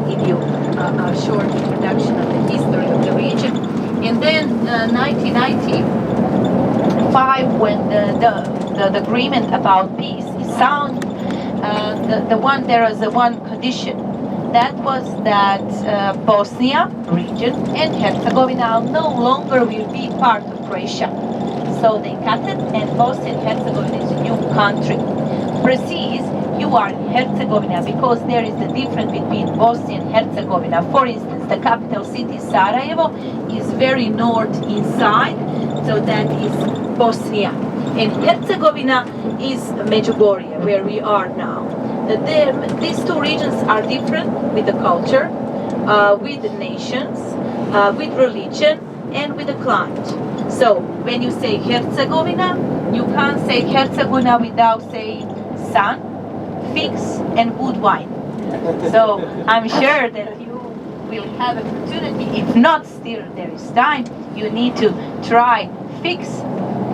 Give you a short introduction of the history of the region. And then 1995, when the agreement about peace is signed, there was one condition. That was that Bosnia region and Herzegovina no longer will be part of Croatia. So they cut it, and Bosnia and Herzegovina is a new country. Precise, you are in Herzegovina, because there is a difference between Bosnia and Herzegovina. For instance, the capital city Sarajevo is very north inside, so that is Bosnia. And Herzegovina is Medjugorje, where we are now. These two regions are different with the culture, with the nations, with religion, and with the climate. So when you say Herzegovina, you can't say Herzegovina without saying sun, figs, and wood wine. So I'm sure that you will have opportunity. If not, still there is time. You need to try figs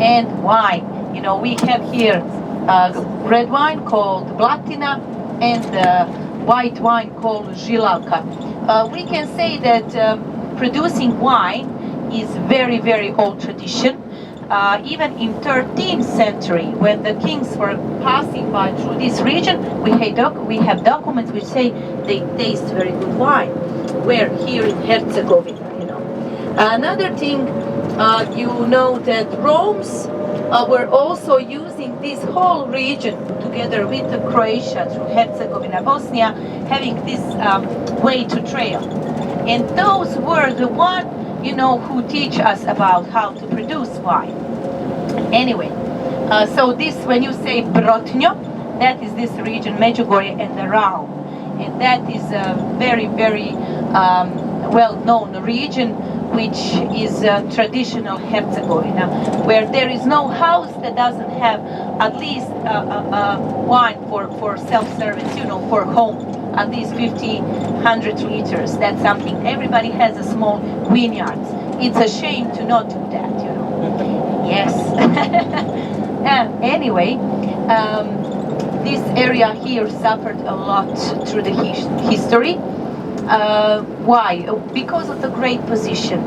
and wine. You know, we have here red wine called Blatina and white wine called Žilavka. We can say that producing wine is very, very old tradition. Even in 13th century, when the kings were passing by through this region, we have documents which say they taste very good wine. We're here in Herzegovina, you know. Another thing, you know that Romans were also using this whole region together with Croatia through Herzegovina, Bosnia, having this way to trail. And those were the one, you know, who teach us about how to produce wine. Anyway, so this, when you say Brotnjo, that is this region, Medjugorje and the Raum. And that is a very, very well-known region, which is traditional Herzegovina, where there is no house that doesn't have at least wine for self-service, you know, for home, at least 100 liters. That's something. Everybody has a small vineyard. It's a shame to not do that, you know. Yes. Anyway, this area here suffered a lot through the history. Why? Because of the great position.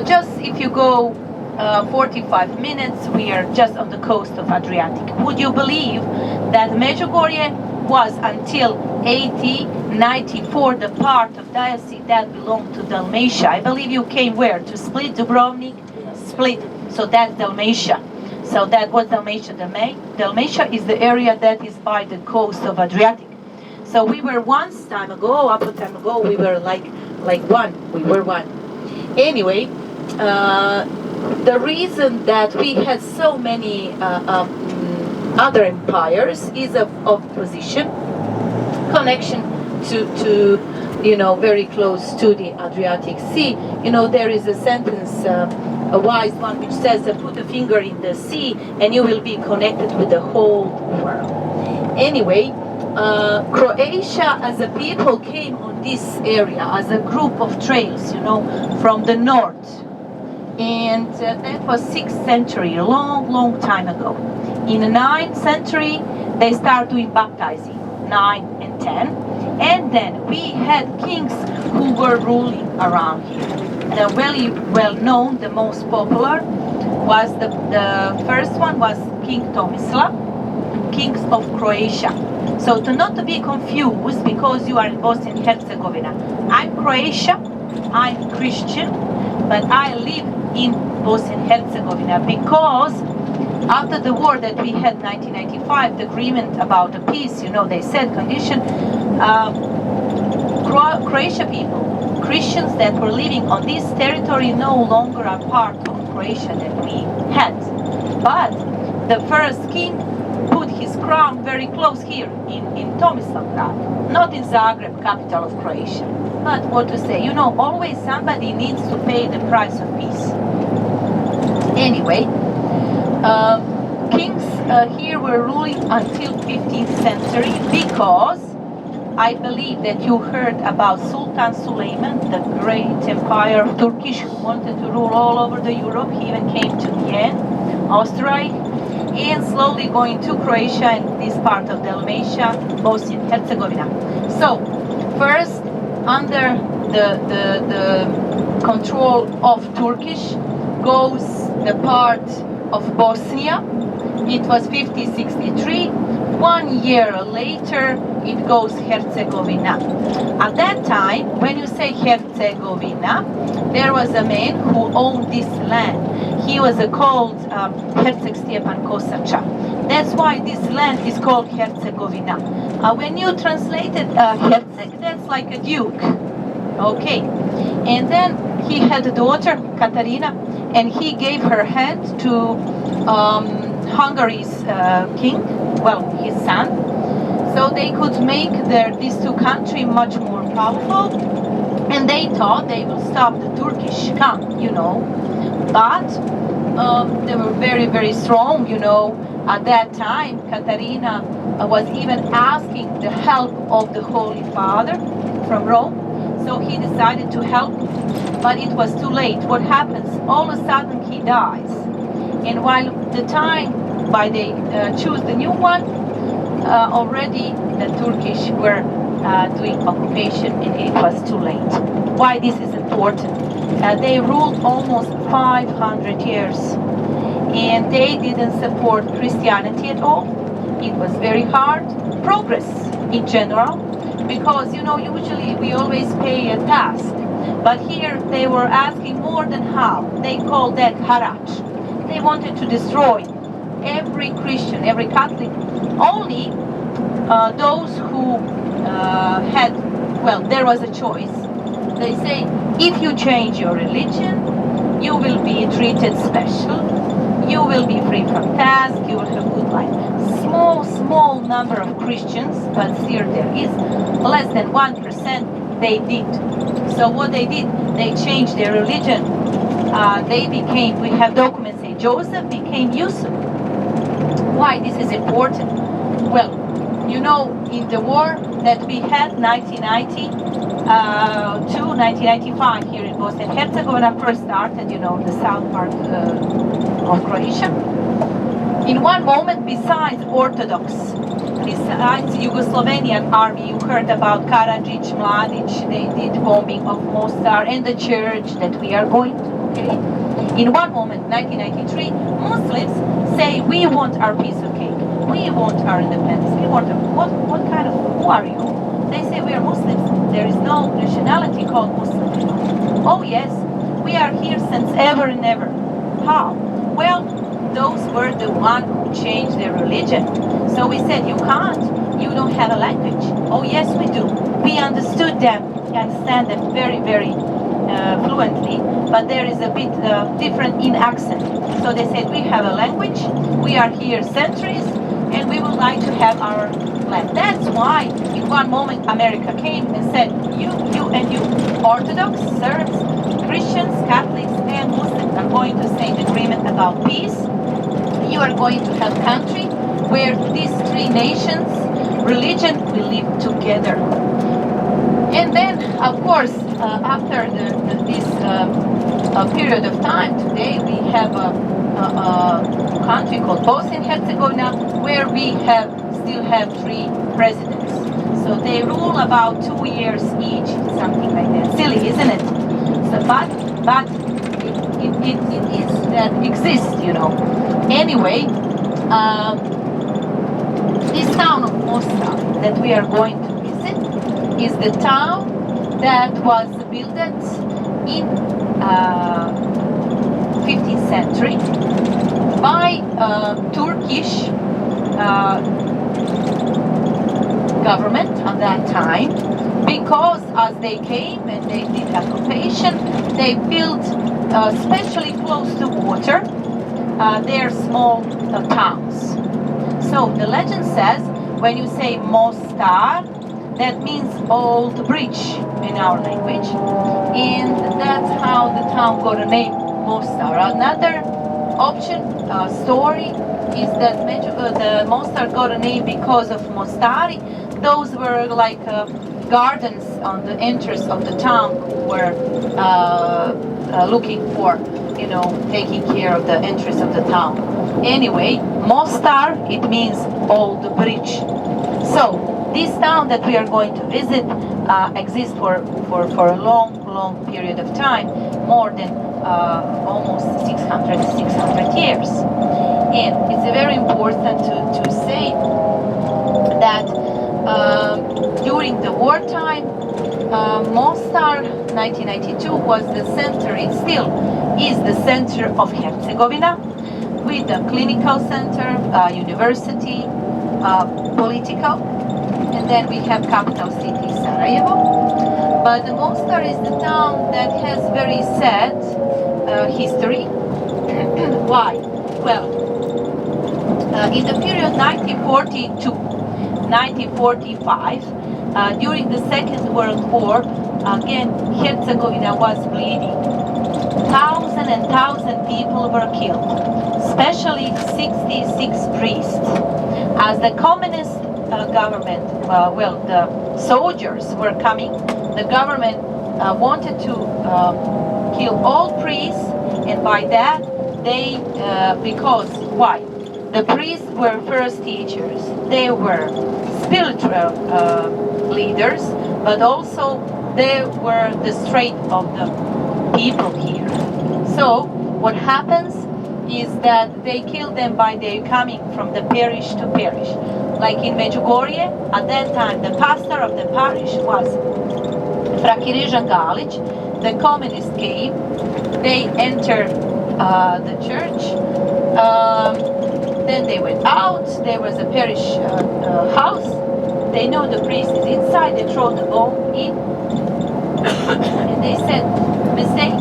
Just if you go 45 minutes, we are just on the coast of Adriatic. Would you believe that Medjugorje was until 1894 the part of diocese that belonged to Dalmatia? I believe you came where? To Split, Dubrovnik? Split. So that's Dalmatia. So that was Dalmatia. Dalmatia is the area that is by the coast of Adriatic. So we were time ago, we were like one. We were one. Anyway, the reason that we had so many other empires is of position, connection to you know, very close to the Adriatic Sea. You know, there is a sentence, a wise one, which says that put a finger in the sea and you will be connected with the whole world. Anyway, Croatia as a people came on this area as a group of trails, you know, from the north. And that was 6th century, a long time ago. In the 9th century, they started doing baptizing, 9 and 10. And then we had kings who were ruling around here. The very well known, the most popular, was the first one was King Tomislav, kings of Croatia. So not to be confused, because you are in Bosnia and Herzegovina. I'm Croatia, I'm Christian, but I live in Bosnia and Herzegovina because after the war that we had in 1995, the agreement about the peace, you know, they said condition, Croatia people, Christians that were living on this territory no longer are part of Croatia that we had. But the first king put his crown very close here in Tomislavgrad, not in Zagreb, capital of Croatia. But what to say, you know, always somebody needs to pay the price of peace. Anyway, kings here were ruling until 15th century because I believe that you heard about Sultan Süleyman, the great empire of Turkish who wanted to rule all over the Europe. He even came to Vienna, Austria, and slowly going to Croatia and this part of Dalmatia, Bosnia and Herzegovina. So, first, under the control of Turkish goes the part of Bosnia. It was 5063. 1 year later, it goes Herzegovina. At that time, when you say Herzegovina, there was a man who owned this land. He was called Herceg Stjepan Kosača. That's why this land is called Herzegovina. When you translated Herceg, that's like a duke. Okay. And then he had a daughter, Katarina, and he gave her hand to Hungary's king, well, his son, so they could make these two countries much more powerful, and they thought they will stop the Turkish come, you know, but they were very, very strong, you know. At that time, Katarina was even asking the help of the Holy Father from Rome, so he decided to help, but it was too late. What happens? All of a sudden he dies. And while the time by they choose the new one, already the Turkish were doing occupation and it was too late. Why this is important? They ruled almost 500 years and they didn't support Christianity at all. It was very hard. Progress in general, because you know usually we always pay a tax, but here they were asking more than half. They called that haraj. They wanted to destroy every Christian, every Catholic. Only those who had, well, there was a choice. They say, if you change your religion, you will be treated special, you will be free from tax, you will have good life. Small number of Christians, but here there is less than 1%, they did. So what they did, they changed their religion. They became, we have documents say Joseph became Yusuf. Why this is important? Well, you know, in the war that we had 1990 to 1995 here in Bosnia and Herzegovina first started, you know, the south part of Croatia. In one moment, besides Orthodox, besides Yugoslavenian army, you heard about Karadzic, Mladic, they did bombing of Mostar and the church that we are going to, okay? In one moment, 1993, Muslims say, we want our piece of cake, we want our independence, we want what kind of, who are you? They say we are Muslims. There is no nationality called Muslim. Oh yes, we are here since ever and ever. How? Well, those were the ones who changed their religion. So we said, you can't, you don't have a language. Oh yes, we do. We understood them, we understand them very, very fluently, but there is a bit different in accent. So they said, we have a language, we are here centuries, and we would like to have our land. That's why in one moment America came and said, you and you, Orthodox, Serbs, Christians, Catholics, and Muslims are going to sign an agreement about peace. You are going to have a country where these three nations, religion will live together. And then, of course, after this period of time, today we have a country called Bosnia and Herzegovina, where we still have three presidents. So they rule about 2 years each, something like that. Silly, isn't it? So, but it is that exists, you know. Anyway, this town of Mostar that we are going to visit is the town that was built in 15th century by Turkish government at that time, because as they came and they did occupation, they built especially close to water their small towns. So the legend says, when you say Mostar, that means old bridge in our language, and that's how the town got a name, Mostar. Another option story is that the Mostar got a name because of Mostari. Those were like gardens on the entrance of the town who were looking for, taking care of the entrance of the town. Anyway, Mostar, it means old bridge. So this town that we are going to visit exists for a long period of time, more than almost 600 years. And it's very important to say that during the wartime, Mostar 1992 was the center, it still is the center of Herzegovina, with a clinical center, university, political, and then we have capital city Sarajevo. But Mostar is the town that has very sad history. Why? Well, in the period 1940 to 1945, during the Second World War, again, Herzegovina was bleeding. Thousands and thousands people were killed, especially 66 priests. As the communist government, the soldiers were coming, the government wanted to kill all priests, and by that, they, because, why? The priests were first teachers, they were spiritual leaders, but also they were the strength of the people here. So what happens is that they kill them by their coming from the parish to parish. Like in Medjugorje, at that time the pastor of the parish was Frakirežan Galić. The communists came, they entered the church, then they went out, there was a parish house, they know the priest is inside, they throw the bomb in, and they said, mistake,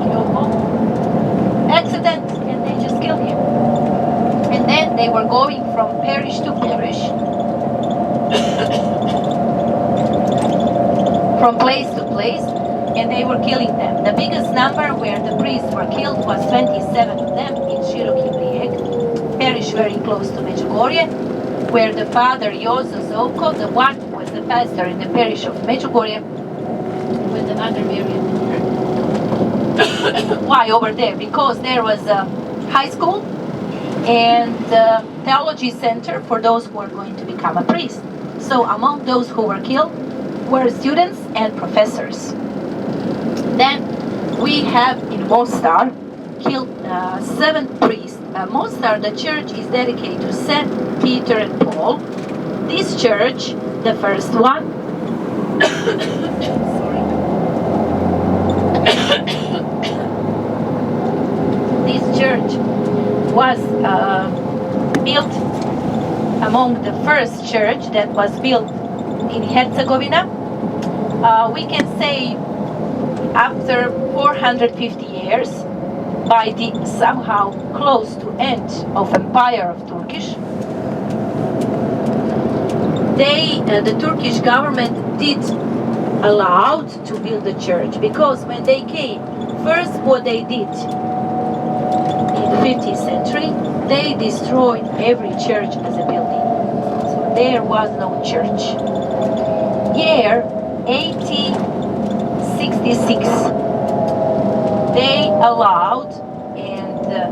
accident, and they just killed him. And then they were going from parish to parish, from place to place, and they were killing them. The biggest number where the priests were killed was 27 of them in Široki Brijeg, parish very close to Medjugorje, where the father Jozo Zovko, the one who was the pastor in the parish of Medjugorje, with another variant. Why over there? Because there was a high school and a theology center for those who are going to become a priest. So among those who were killed were students and professors. Then we have in Mostar killed 7 priests. Mostar, the church is dedicated to Saint Peter and Paul. This church, the first one, this church was built among the first church that was built in Herzegovina. We can say after 450 years, by the somehow close to end of Empire of Turkish, the Turkish government did allowed to build the church, because when they came, first what they did in the 15th century, they destroyed every church as a building. So there was no church. Year 1866, they allowed, and the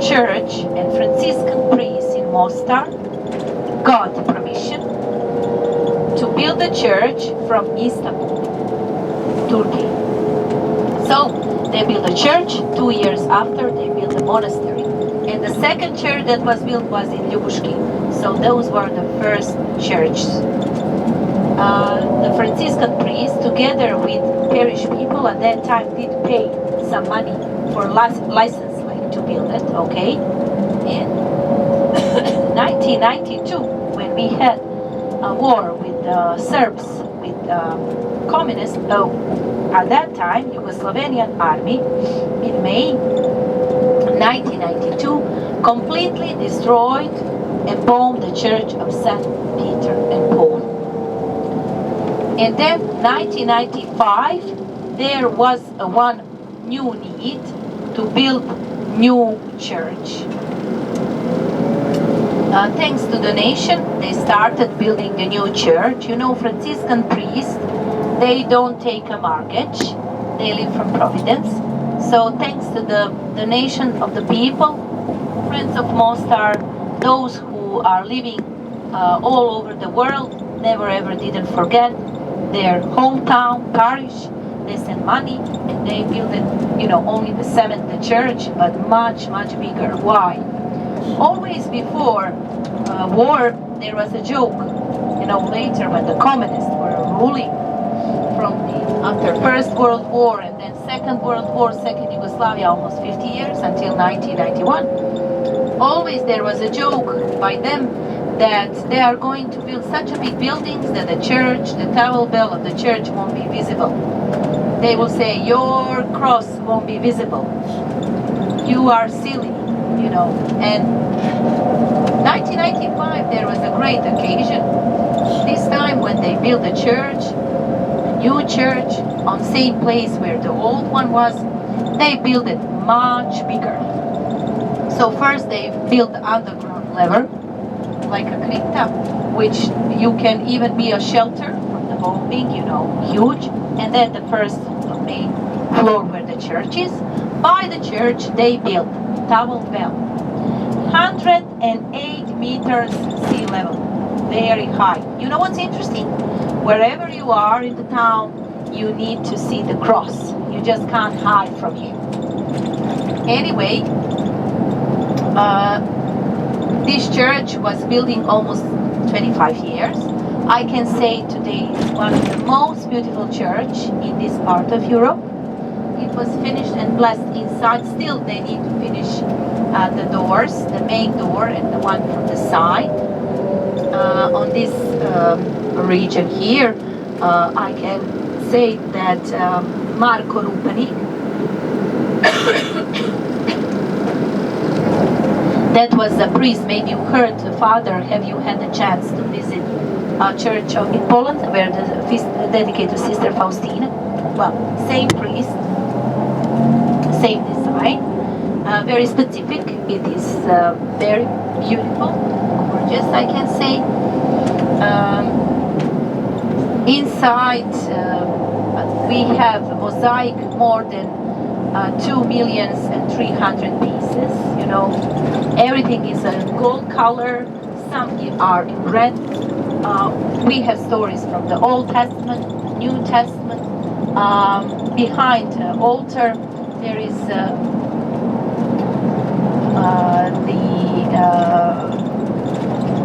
church and Franciscan priests in Mostar got permission to build a church from Istanbul, Turkey. So they built a church. 2 years after, they built a monastery. And the second church that was built was in Ljubuški. So those were the first churches. The Franciscan priests, together with parish people at that time, did pay some money for license, like to build it, okay? In 1992, when we had a war with the Serbs, with communists, at that time, Yugoslavenian army, in May 1992, completely destroyed and bombed the church of St. Peter and Paul. And then 1995, there was one new need to build new church. Thanks to donation, they started building the new church. You know, Franciscan priests, they don't take a mortgage. They live from Providence. So thanks to the donation of the people, friends of Mostar, those who are living all over the world, never ever didn't forget their hometown, parish. They sent money and they built it, you know, only the seventh church, but much, much bigger. Why? Always before war, there was a joke. You know, later when the communists were ruling after First World War and then Second World War, Second Yugoslavia, almost 50 years until 1991. Always there was a joke by them that they are going to build such a big buildings that the church, the towel bell of the church won't be visible. They will say, your cross won't be visible. You are silly, you know. And 1995 there was a great occasion. This time when they built the church, new church on same place where the old one was, they built it much bigger. So first they built the underground level, like a crypta, which you can even be a shelter from the bombing, you know, huge. And then the first main floor where the church is. By the church they built towel bell, 108 meters sea level, very high. You know what's interesting? Wherever you are in the town, you need to see the cross. You just can't hide from him. Anyway, this church was building almost 25 years. I can say today it's one of the most beautiful church in this part of Europe. It was finished and blessed inside. Still, they need to finish the doors, the main door and the one from the side. On this region here, I can say that Marko Rupanik, that was a priest. Maybe you heard, Father, have you had the chance to visit a church in Poland where the feast dedicated to Sister Faustina? Well, same priest, same design, very specific. It is very beautiful, gorgeous, I can say. Inside we have a mosaic more than 2,300,000 pieces. You know, everything is a gold color. Some are in red. We have stories from the Old Testament, New Testament. Behind the altar there is the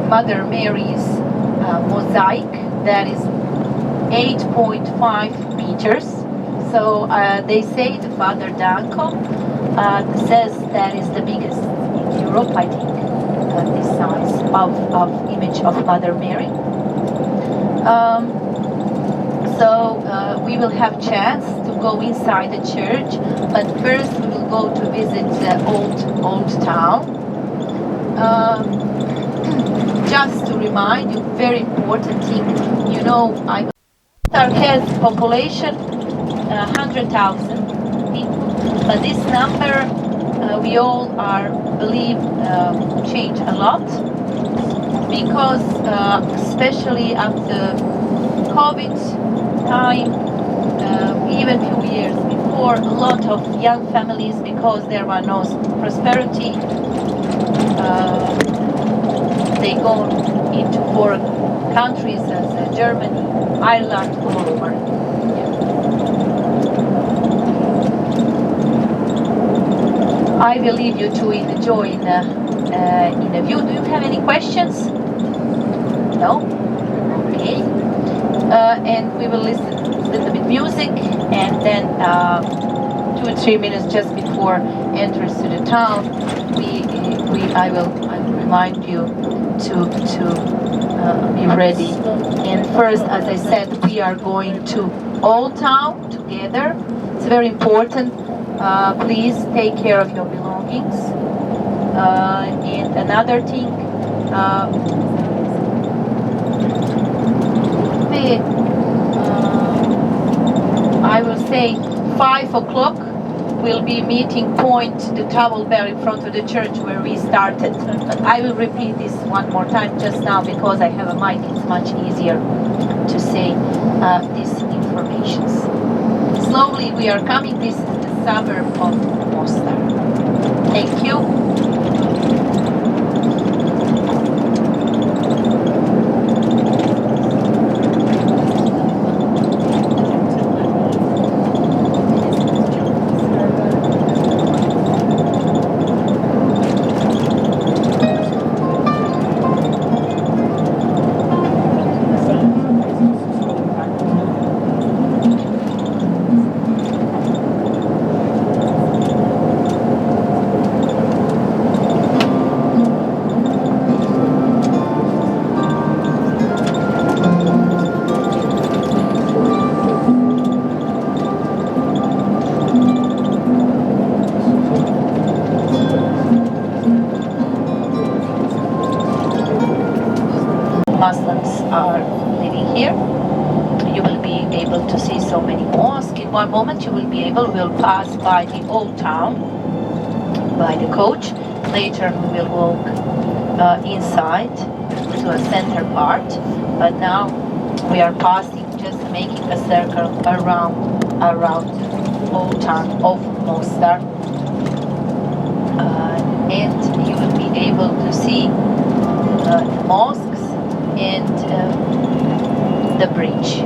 Mother Mary's mosaic that is 8.5 meters. So they say, the Father Danko says that is the biggest in Europe, I think, this size of image of Mother Mary. So we will have chance to go inside the church, but first we will go to visit the old town. Just to remind you, very important thing, you know, Mostar has population 100,000 people, but this number we all believe change a lot, because especially after COVID time, even few years before, a lot of young families, because there were no prosperity, they go into foreign countries as Germany, Ireland, all over. I will leave you to enjoy in a view. Do you have any questions? No? Okay. And we will listen a little bit music, and then 2 or 3 minutes just before entrance to the town, I will remind you to be ready. And first, as I said, we are going to Old Town together. It's very important. Please take care of your belongings. And another thing, I will say 5 o'clock will be meeting point, the towel bar in front of the church where we started. But I will repeat this one more time just now because I have a mic. It's much easier to say these informations. Slowly we are coming. This is the suburb of Mostar. Thank you. Muslims are living here. You will be able to see so many mosques. In one moment you will be able, we'll pass by the old town, by the coach. Later we will walk inside to a center part. But now we are passing, just making a circle around the old town of Mostar. And you will be able to see the mosques and the bridge.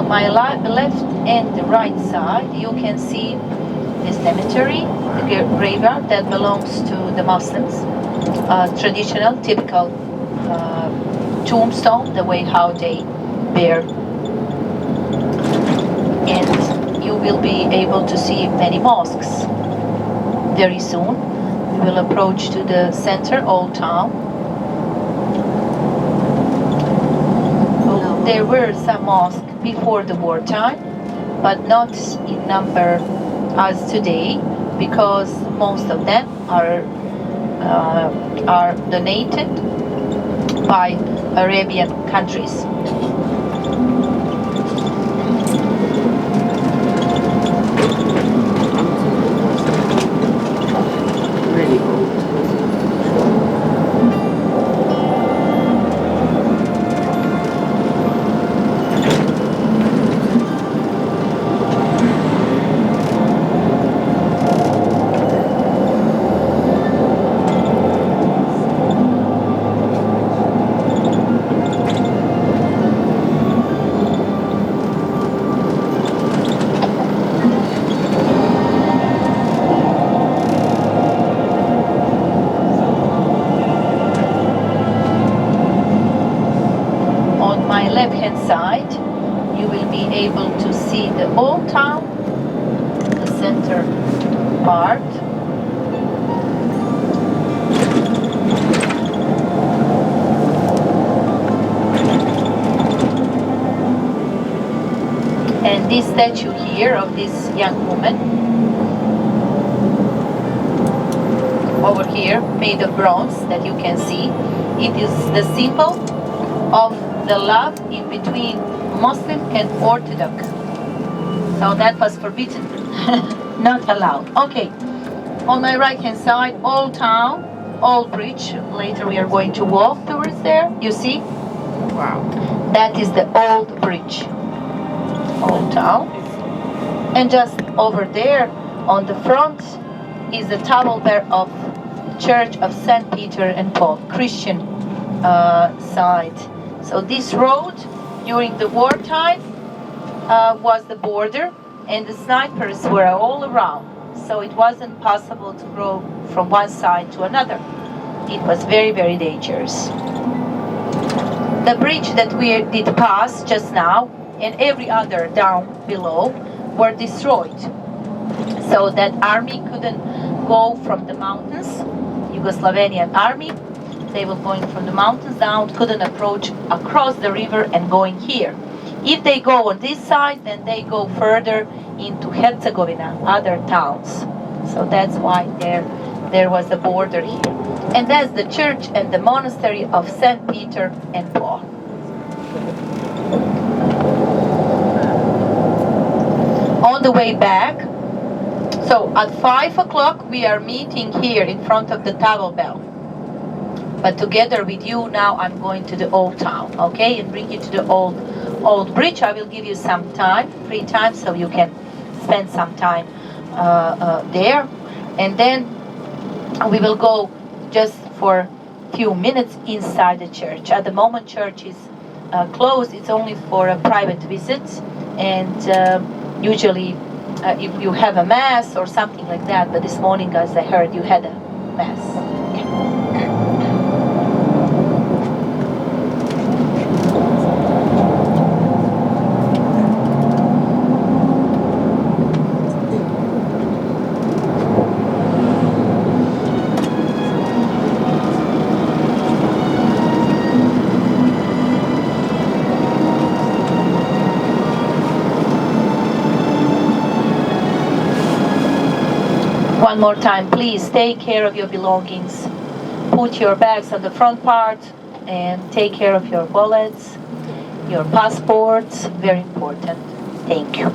My left and the right side, you can see the cemetery, the graveyard that belongs to the Muslims. Traditional, typical tombstone, the way how they bear. And you will be able to see many mosques very soon. We will approach to the center, old town. There were some mosques before the wartime, but not in number as today, because most of them are donated by Arabian countries. Really old. this statue here of this young woman over here, made of bronze, that you can see. It is the symbol of the love in between Muslim and Orthodox. So that was forbidden, not allowed. Okay, on my right hand side, Old Town, Old Bridge. Later we are going to walk towards there. You see? Wow. That is the Old Bridge, Old Town. And just over there on the front is the Towel Bear of Church of St. Peter and Paul, Christian side. So this road during the wartime was the border, and the snipers were all around. So it wasn't possible to go from one side to another. It was very, very dangerous. The bridge that we did pass just now and every other down below were destroyed. So that army couldn't go from the mountains, Yugoslavian army. They were going from the mountains down, couldn't approach across the river and going here. If they go on this side, then they go further into Herzegovina, other towns. So that's why there was the border here. And that's the church and the monastery of St. Peter and Paul. On the way back, so at 5 o'clock we are meeting here in front of the Towel Bell. But together with you now I'm going to the Old Town, okay? And bring you to the old bridge. I will give you some time, free time, so you can spend some time there. And then we will go just for a few minutes inside the church. At the moment church is closed. It's only for a private visit. And usually if you have a mass or something like that, but this morning as I heard you had a mass. One more time, please take care of your belongings. Put your bags on the front part and take care of your wallets, your passports, very important. Thank you.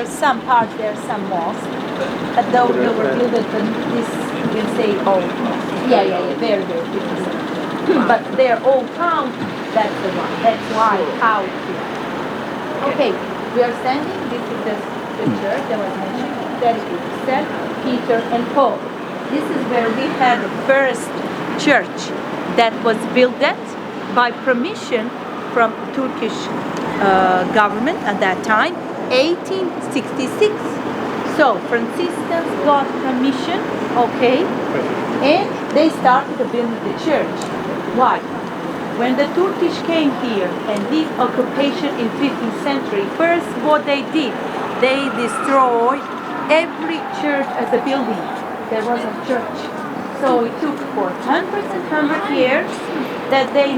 Some parts there are some mosques, but though they were built in this, you can say, old. Yeah, very, very different. But they're Old Town, that's the one. That's why out here. Okay, we are standing. This is the church that was mentioned. That is St. Peter and Paul. This is where we had the first church that was built by permission from Turkish government at that time. 1866. So Franciscans got permission, okay, and they started to build the church. Why? When the Turkish came here and did occupation in 15th century, first what they did, they destroyed every church as a building. There was a church. So it took for hundreds and hundreds of years that they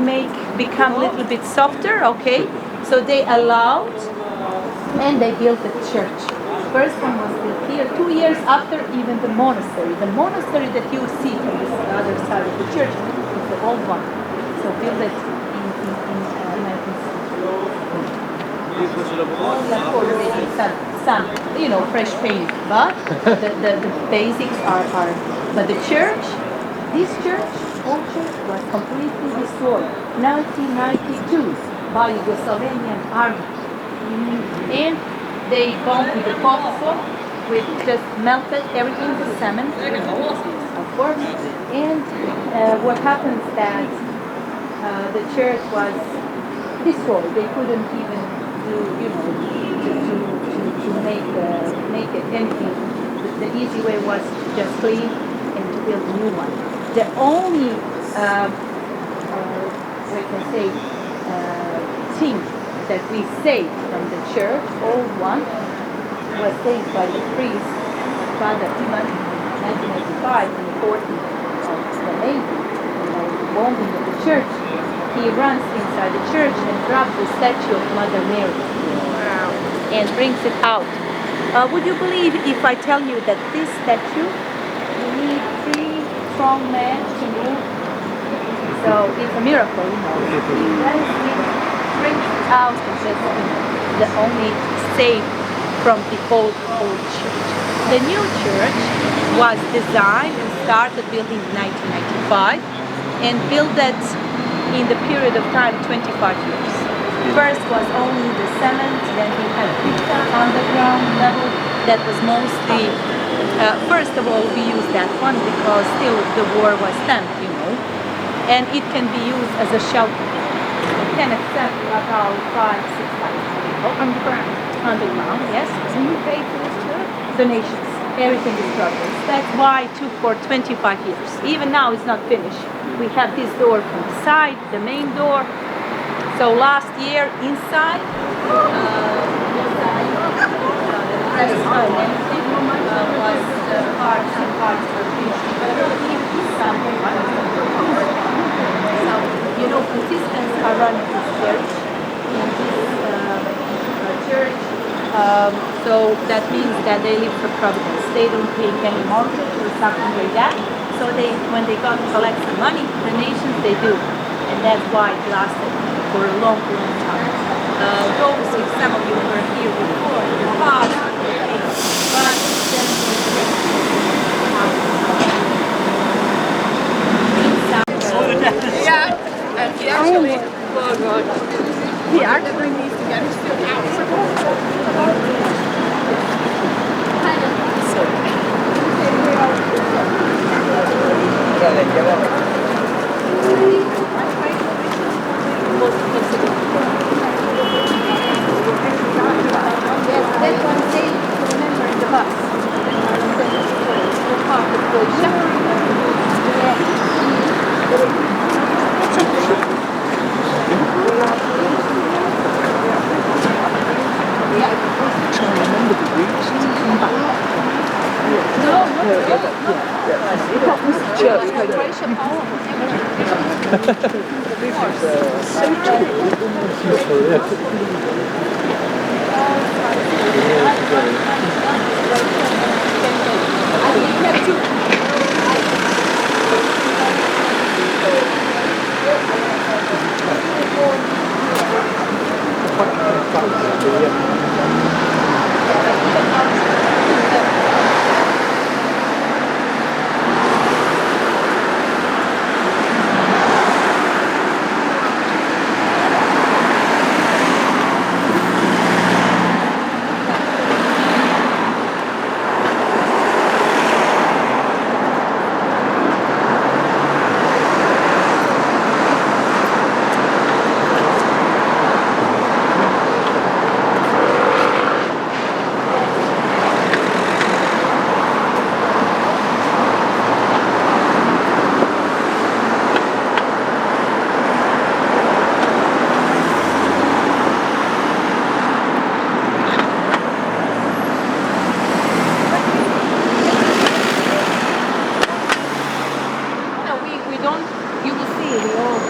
become a little bit softer, okay? So they allowed and they built the church. First one was built here 2 years after even the monastery. The monastery that you see from the other side of the church is the old one. So built it in 1960. Some, fresh paint. But the basics are, but the church, this church, old church was completely destroyed. 1992 by Yugoslavian army. And they bombed with the phosphor, with just melted everything, the cement, of course. And what happens that the church was destroyed. They couldn't even do, to make it anything. The easy way was to just clean and to build a new one. The only, we can say, thing that we saved from the church, old one, was saved by the priest, Father Ivan, 1985, on the 14th of May, the bombing of the church. He runs inside the church and grabs the statue of Mother Mary and brings it out. Would you believe if I tell you that this statue, you need 3 strong men to move? So it's a miracle, He brings it out and just the only saved from the old church. The new church was designed and started building in 1995 and built it in the period of time 25 years. First was only the cement, then we had pizza underground level that was mostly, first of all we used that one because still the war was done, and it can be used as a shelter. It can accept about 5,000-6,000 people. Underground, yes. And you pay for this too? Donations. Everything is progress. That's why it took for 25 years. Even now it's not finished. We have this door from the side, the main door. So last year inside, the rest of everything was parts and parts were finished. So, Franciscans are running this church in this church. So that means that they live for Providence. They don't pay any mortgage or something like that. So when they got to collect some money, donations, they do. And that's why it lasted for a long, long time. Those, if some of you were here before, in the past, but Yeah, and he actually, oh God, he actually needs to get his foot out. Yes, that's one thing to remember in the bus. The park is called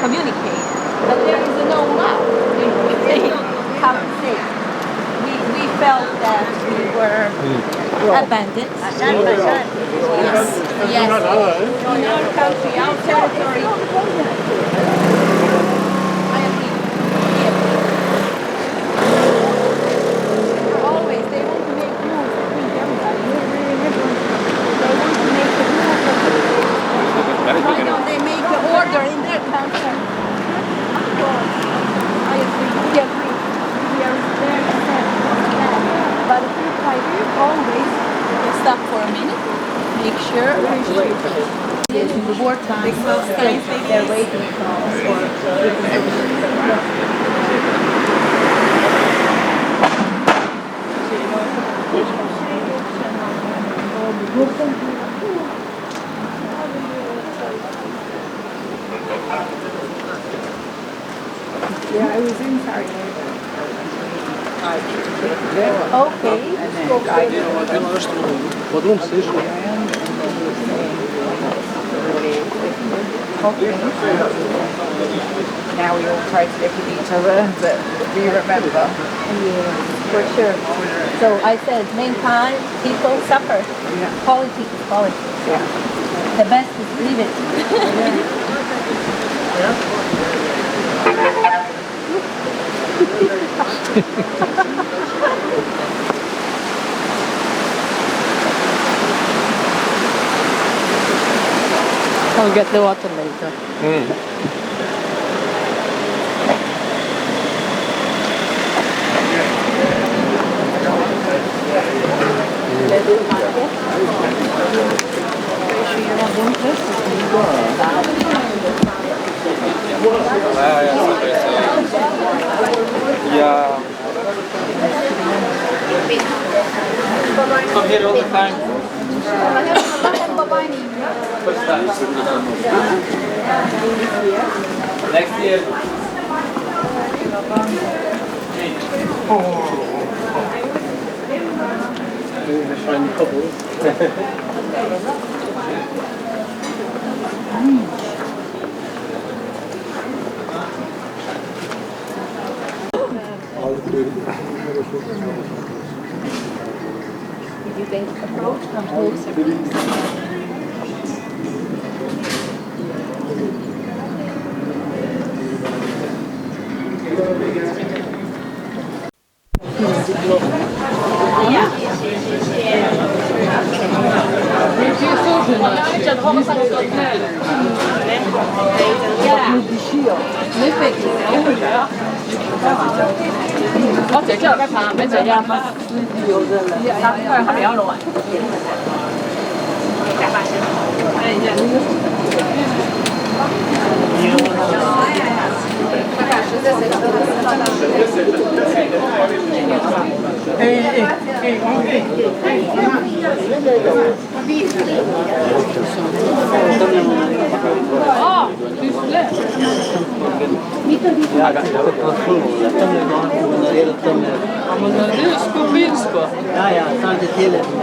communicate, but there is no love. How to say? We felt that we were abandoned. Yes, yes. In our country, our territory. I agree. Always, they want to make rules. I think everybody. They want to make the rules. Why don't they make the order in their country? Of course. I agree. We agree. We are very sad. But They're waiting Yeah, I was inside. Okay. Now we all try to live with each other, but we remember. Yes, for sure. So I said, meantime, people suffer. Yeah. Politics is politics. Yeah. The best is leave it. I'll get the water later. Yeah. Come here all the time. First time. Next year. The shiny bubbles. You think approach come closer, please?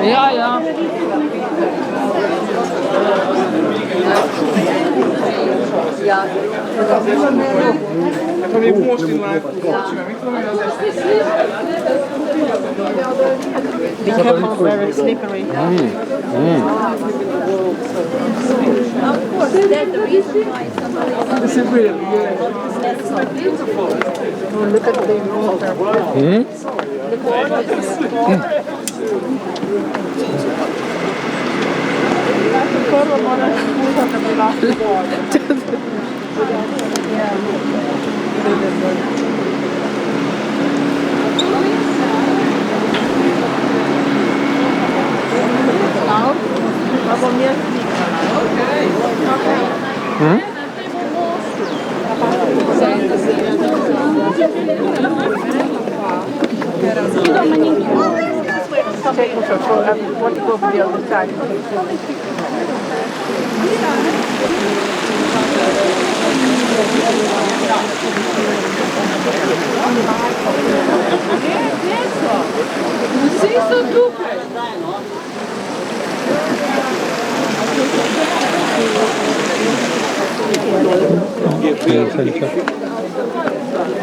Ja, ja. Be careful, very slippery. Of course, that's the reason why somebody This is real, yeah. is so beautiful. Look at the water. The gorgeous. Take a photo. I want to go from the other side.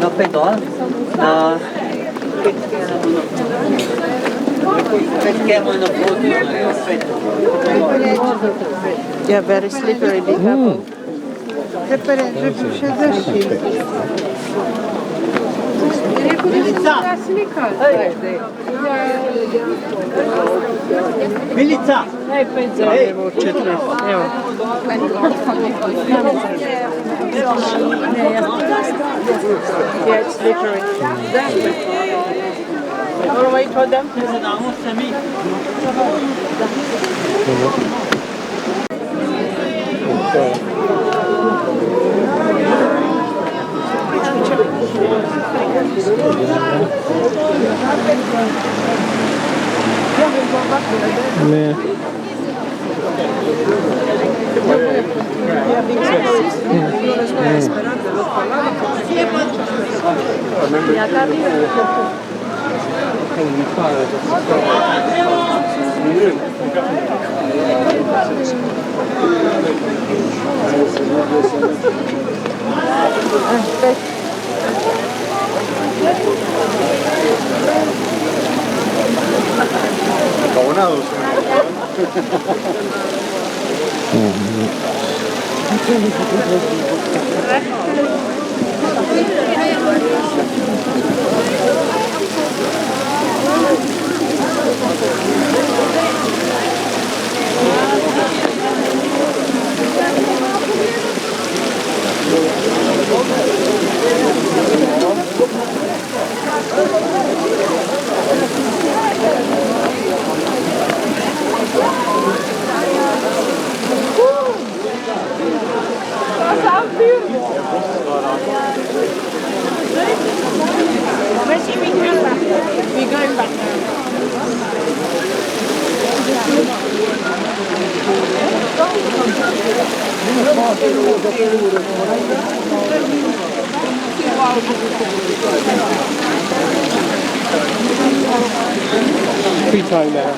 No pedal. Yeah, very slippery. Be careful. Milica! Evo, četiri. Evo. Yeah, it's slippery. All wait for them. Ne? Abonados. We're going back now. Free time now.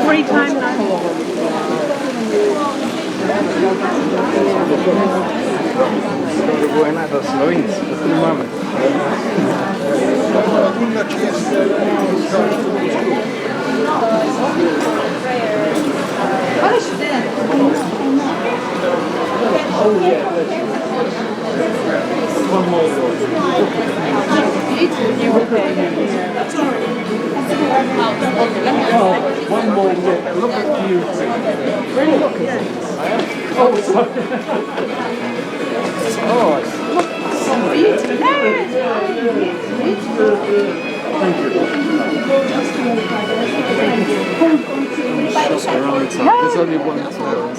Free time now. Buena, to Slovenci, to tu máme. One more look. Look at you. Really look at it. Oh, sorry. Oh, thank you. There's only one town.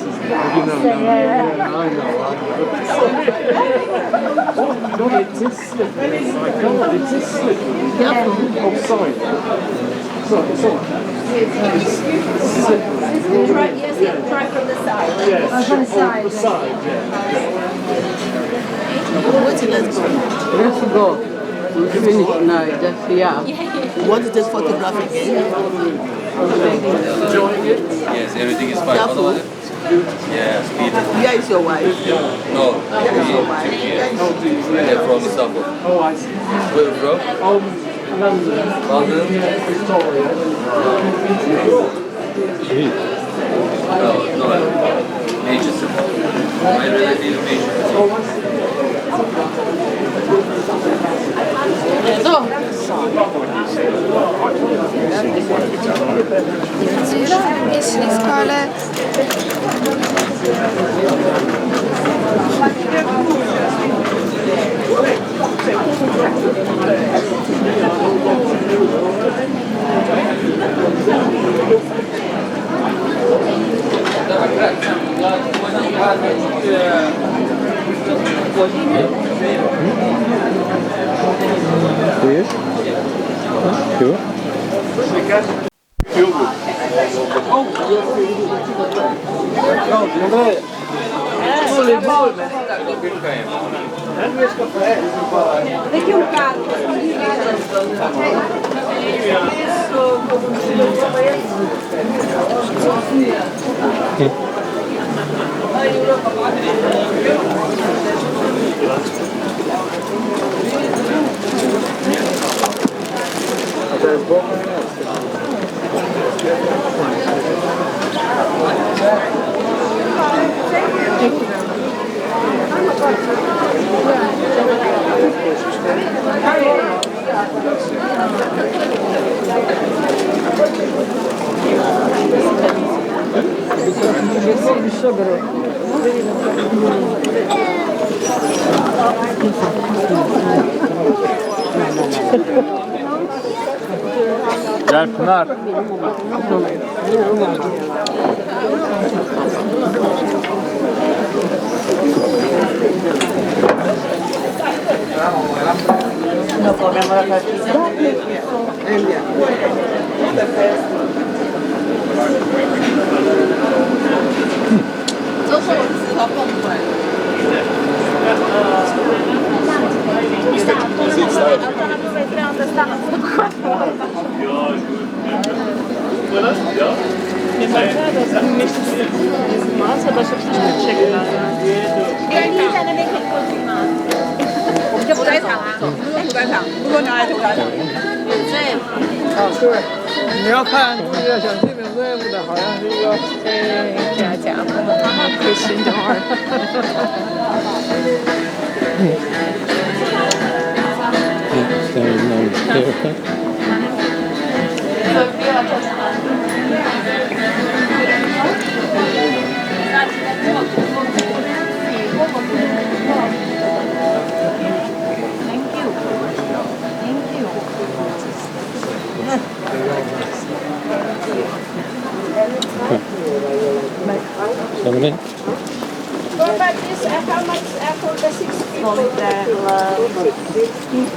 You know, I know. God, it is slippery. My God, it is slippery. Oh, sorry. Sorry. It's slippery. Try from the side. Yes, From the side. the side, yeah. Let's go. We finish now, just here. What is this photograph again? Enjoying it? Yes, everything is fine. Careful. Yeah, speed. Where is your wife? No, Turkey. They're from Istanbul. Oh, I see. Where you from? London. London? Victoria. No, Manchester. My relative in Manchester. Jeśli w szkole Tu jest? Tu? Gel Pınar. No comemos la salchicha.你要看这个小精灵队伍的，好像是一个假的，可心的话。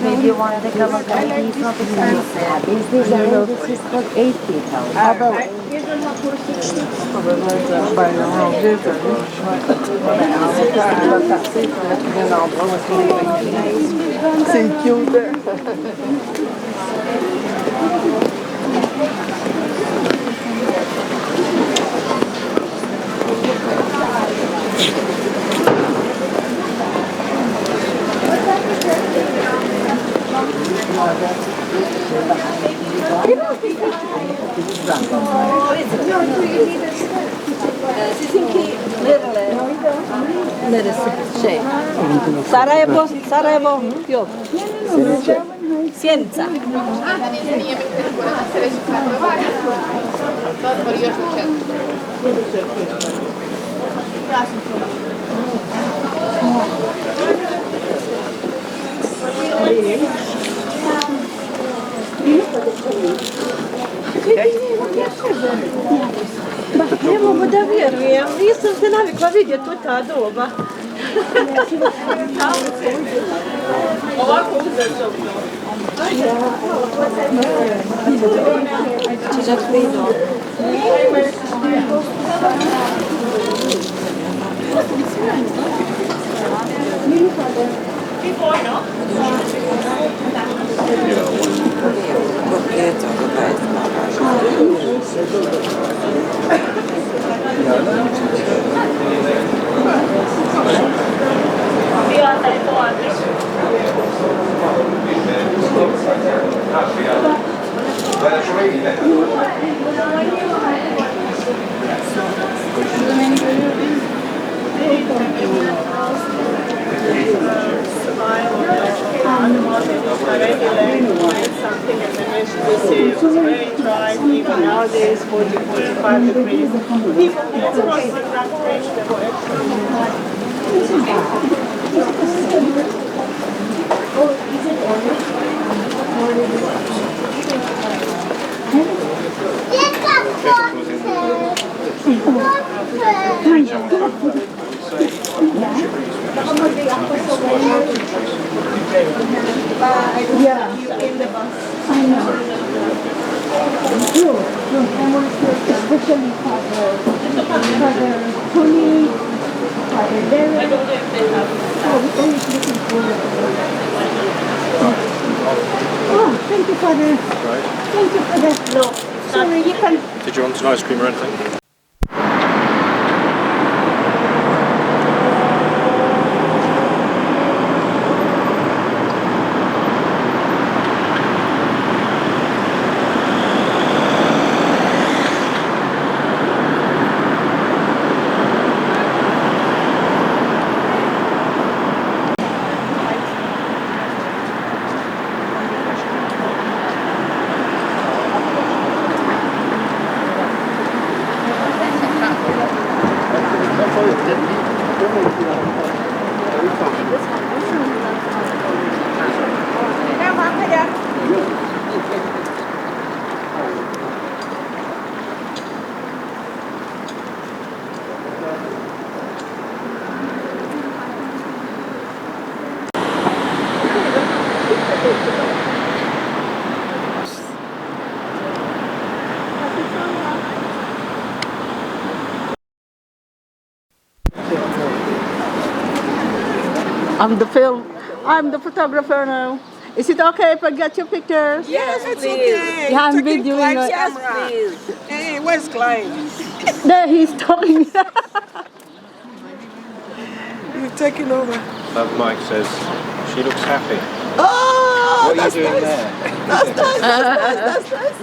Maybe one of the couple of he's not expensive. Is this this is for 8 people? C'est cute. Neresi? Şey. Sarajevo yok. Sjenica. Ne mogu da vjerujem, nisam se navikla vidjeti u ta doba. Ovako uzezovno. Čižak vidio. Something and then they say it was very dry, even nowadays 40, 45 degrees. People cross the bridge, they were yeah, in the bus. I know. Especially for the honey, for the dairy. I don't know if they have. Oh, we're always looking forward to that. Oh, thank you for the. Thank you for the. No, sorry, you can. Did you want an ice cream or anything? I'm the photographer now. Is it okay if I get your pictures? Yes, it's okay. Yeah, I'm Taking videoing Clive's it. camera. Hey, where's Clive? There, he's talking. You're taking over. Love Mike says, she looks happy. Oh, What are you that's doing nice. there? That's nice. That's nice.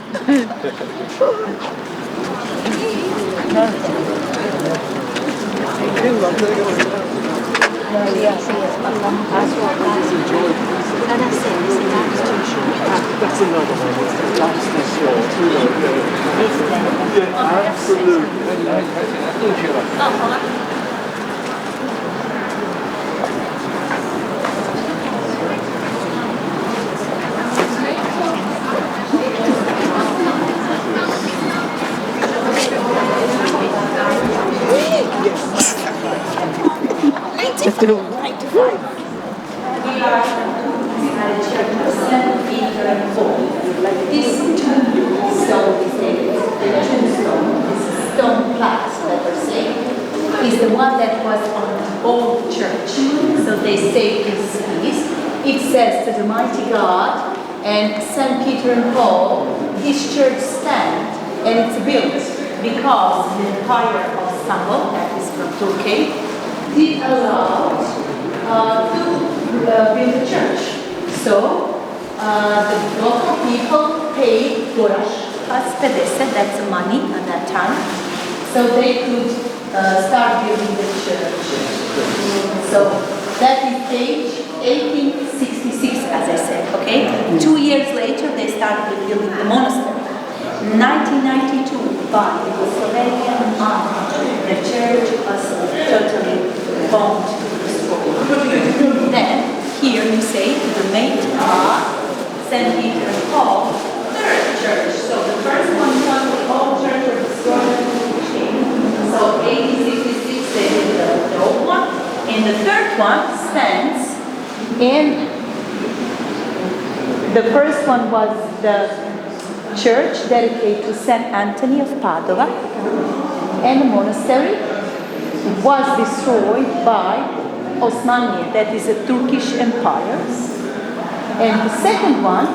That's another one. That's the short. Yeah, absolutely. This tombstone is the tombstone, this stone plaque, let us say, is the one that was on the old church. So they say this piece. It says to the mighty God and St. Peter and Paul, this church stands and it's built because the Empire of Istanbul, that is from Turkey, did allow to build a church. So the local people paid Paspedese, that's money at that time, so they could start building the church. So that is age 1866, as I said, okay? 2 years later, they started building the monastery. 1992, by the Slovenian army, the church was totally bombed to destroyed. Then, here you say to the main St. Peter and Paul, third church. So the first one was the old church of destroyed. So 1866 they did the old one. And the third one stands in, the first one was the church dedicated to St. Anthony of Padua, and the monastery was destroyed by Osmania, that is a Turkish empire. And the second one,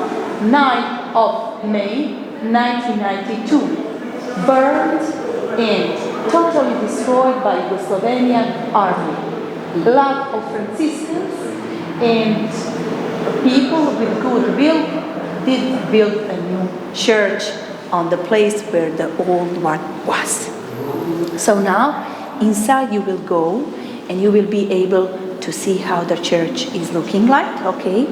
9th of May 1992, burned and totally destroyed by the Slovenian army. A lot of Franciscans and people with good will did build a new church on the place where the old one was. So now inside you will go and you will be able to see how the church is looking like, okay?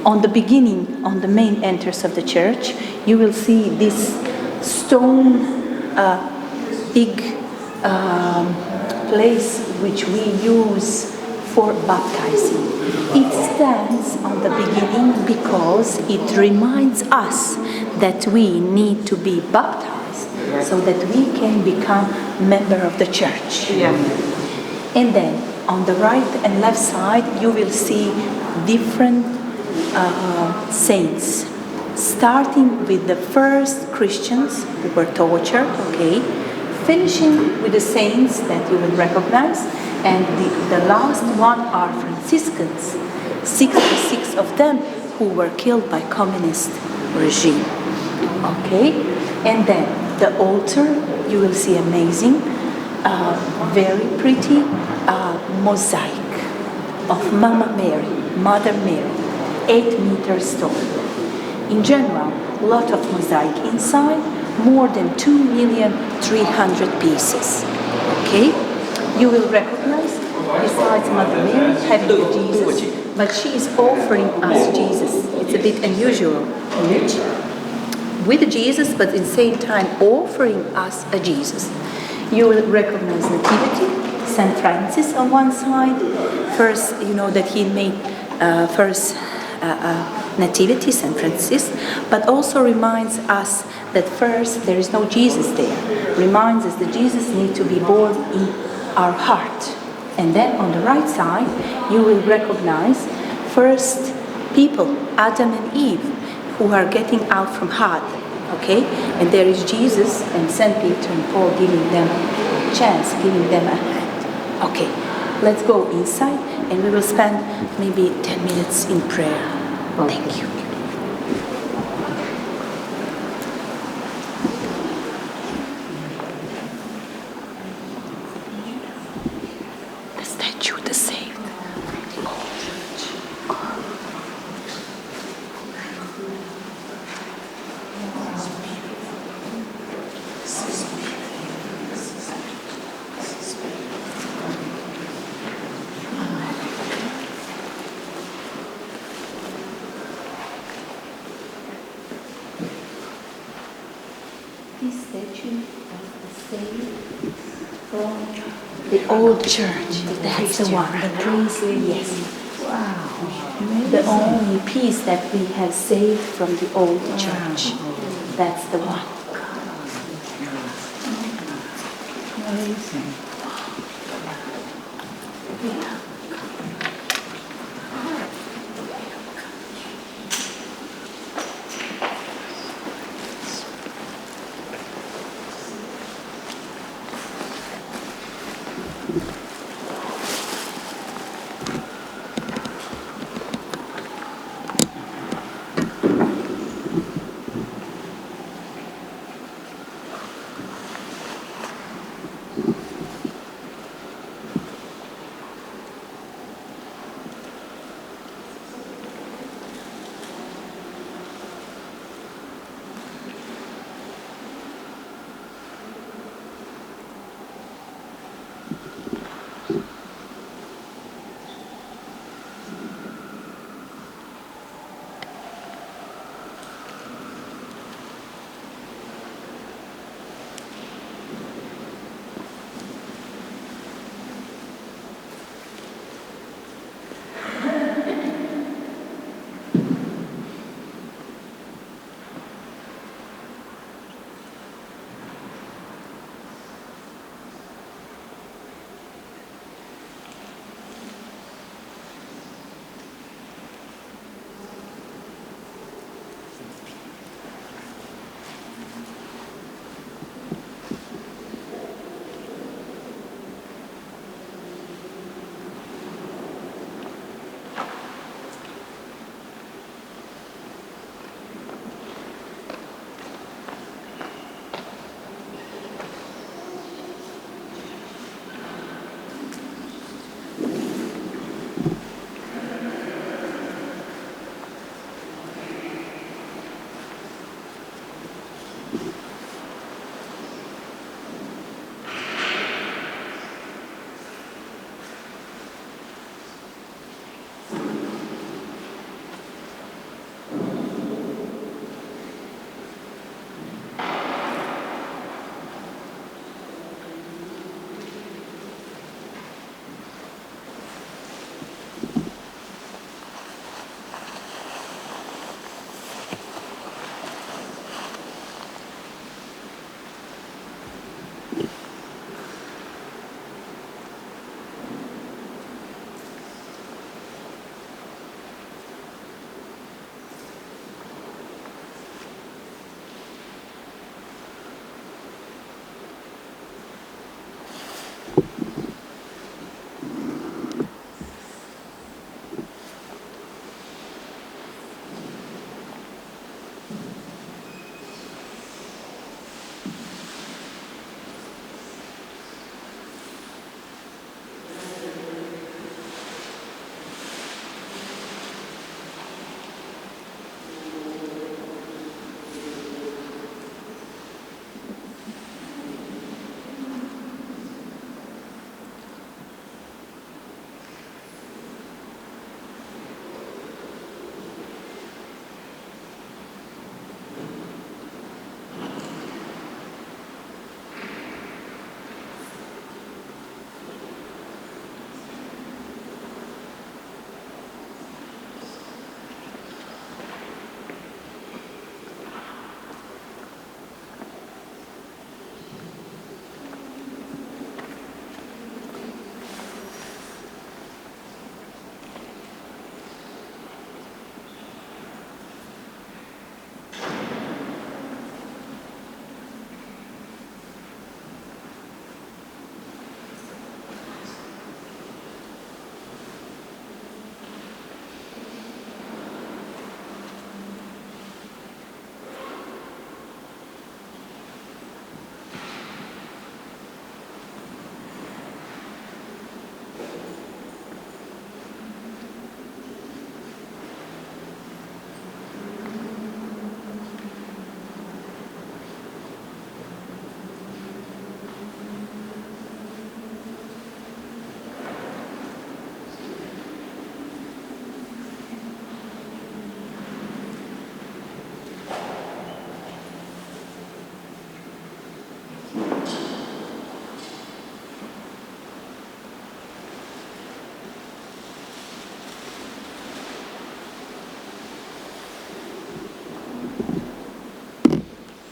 On the beginning, on the main entrance of the church, you will see this stone big place which we use for baptizing. It stands on the beginning because it reminds us that we need to be baptized so that we can become member of the church. Yeah. And then on the right and left side you will see different saints, starting with the first Christians who were tortured, okay, finishing with the saints that you will recognize, and the last one are Franciscans, 66 of them who were killed by communist regime. Okay, and then the altar, you will see amazing, very pretty mosaic of Mama Mary, Mother Mary, 8 meters tall. In general, a lot of mosaic inside, more than 2,300,000 pieces. Okay, you will recognize, besides Mother Mary having the Jesus, but she is offering us Jesus. It's a bit unusual image. With Jesus, but at the same time offering us a Jesus. You will recognize Nativity, St. Francis on one side. First, you know that he made first Nativity, St. Francis, but also reminds us that first there is no Jesus there. Reminds us that Jesus needs to be born in our heart. And then on the right side, you will recognize first people, Adam and Eve, who are getting out from hard, okay? And there is Jesus and St. Peter and Paul giving them a chance, giving them a hand. Okay, let's go inside and we will spend maybe 10 minutes in prayer. Thank you. The statue, the same. This statue was the same from the old church. That's the one. The priest, yes. Wow. The only piece that we have saved from the old church. That's the one. Amazing. Yeah.